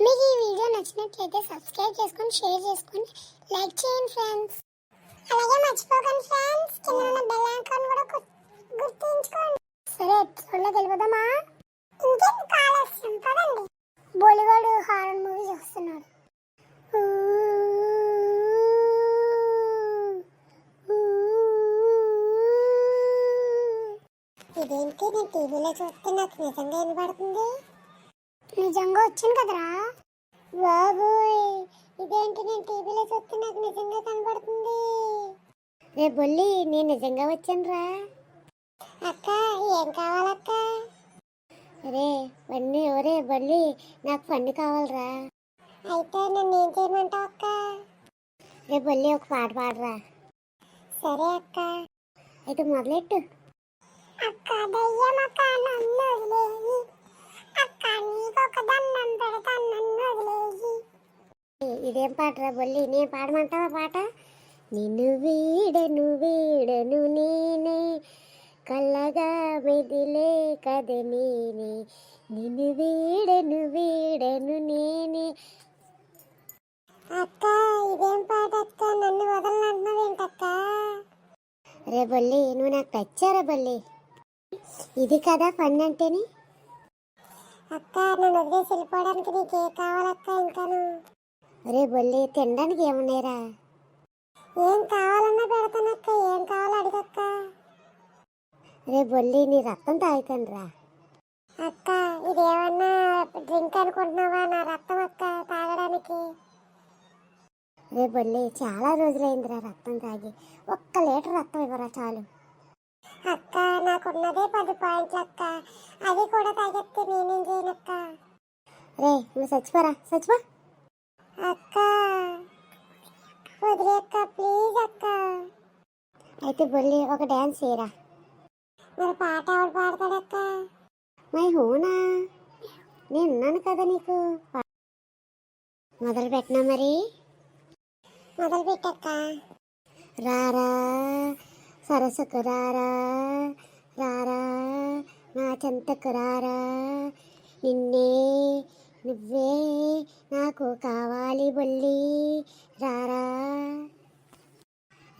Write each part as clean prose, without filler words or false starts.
మీకు ఈ వీడియో నచ్చినట్లయితే సబ్స్క్రైబ్ చేసుకొని షేర్ చేసుకొని లైక్ చేయండి ఫ్రెండ్స్. అలాగే మర్చిపోకండి ఫ్రెండ్స్, కింద ఉన్న బెల్ ఐకాన్ కూడా గుర్తుంచుకోండి. సరే ఎపిసోడ్లోకి వెళ్ళిపోదామా? ఇంకేం కావాల్సిన పదండి. బోలివాడు హారర్ మూవీ చూస్తున్నాడు. ఇదేంటి నేను టీవీలో చూస్తే నాకు నిజంగా వినపడుతుంది. నిజంగా వచ్చింది కదరా బాబోయ్, ఇదేంటి నేను టీవీలో చూస్తే నాకు నిజంగా కనపడుతుంది. రే బొల్లి, నేను నిజంగా వచ్చాను రా. అక్క ఏం కావాలక్క? రే బన్నీ, ఒరే బల్లి, నాకు పండు కావాలరా. అయితే నన్ను ఏం చేయమంటావు అక్క? రే బల్లి, ఒక పాట పాడరా. సరే అక్క, అయితే మొదలెట్టు. అక్క దయ్యమక్క నన్ను వదిలేయి, అక్క నీకొక దండం పెడతాను నన్ను వదిలేయి. ఇదేం పాటరా బొల్లి, నేను పాడమంటావా పాట? నిన్ను వీడను వీడను నేనే, కళ్ళగా మెదిలే కథ నేనే, నిన్ను వీడను వీడను నేనే. అక్క ఇదేం పాట అక్క, నన్ను వదలనంటున్నావేంటక్క? రే బొల్లి, నువ్వు నాకు తెచ్చారా బొల్లి? ఇది కదా ఫన్ అంటేని. అక్క నన్ను వదిలేసి వెళ్ళిపోవడానికి నీకే కావాలక్క? ఇంకాను రే బొల్లి, తినడానికి ఏమున్నాయిరా? ఏం కావాలన్నా పెడతానక్క, ఏం కావాలో అడిగక్క. రే బొల్లి, నీ రక్తం తాగుతాను రా. అక్క ఇదేమన్నా డ్రింక్ అనుకుంటున్నావా? నా రక్తం అక్క తాగడానికి. రే బొల్లి, చాలా రోజులైందిరా రక్తం తాగి, 1 లీటర్ రక్తం ఇవ్వరా చాలు. అక్క నాకున్నదే 10 పాయింట్లు అక్క, అది కూడా తాగెత్తే నేనేం చేయనక్క. రే నువ్వు చచ్చిపోరా, చచ్చిపో. అక్క వదిలే అక్క, ప్లీజ్ అక్క. అయితే బొల్లి ఒక డ్యాన్స్ చేయరా. మరి పాట ఎవరు పాడతాడక్క? మై హూనా, నేనున్నాను కదా నీకు. మొదలు పెట్టినా మరి? మొదలు పెట్టక్క. రారా సరస్సుకు రారా, రారా నా చెంతకు రారా, నిన్నే నువ్వే నాకు కావాలి బొల్లి, రారా.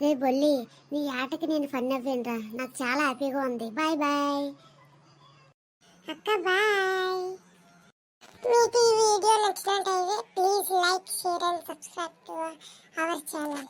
రే బొల్లి, నీ ఆటకి నేను ఫన్ అవ్వేనరా, నాకు చాలా హ్యాపీగా ఉంది. బాయ్ బాయ్ అక్క, బాయ్. మీకు ఈ వీడియో నచ్చినట్టయితే please like, share and subscribe to our channel.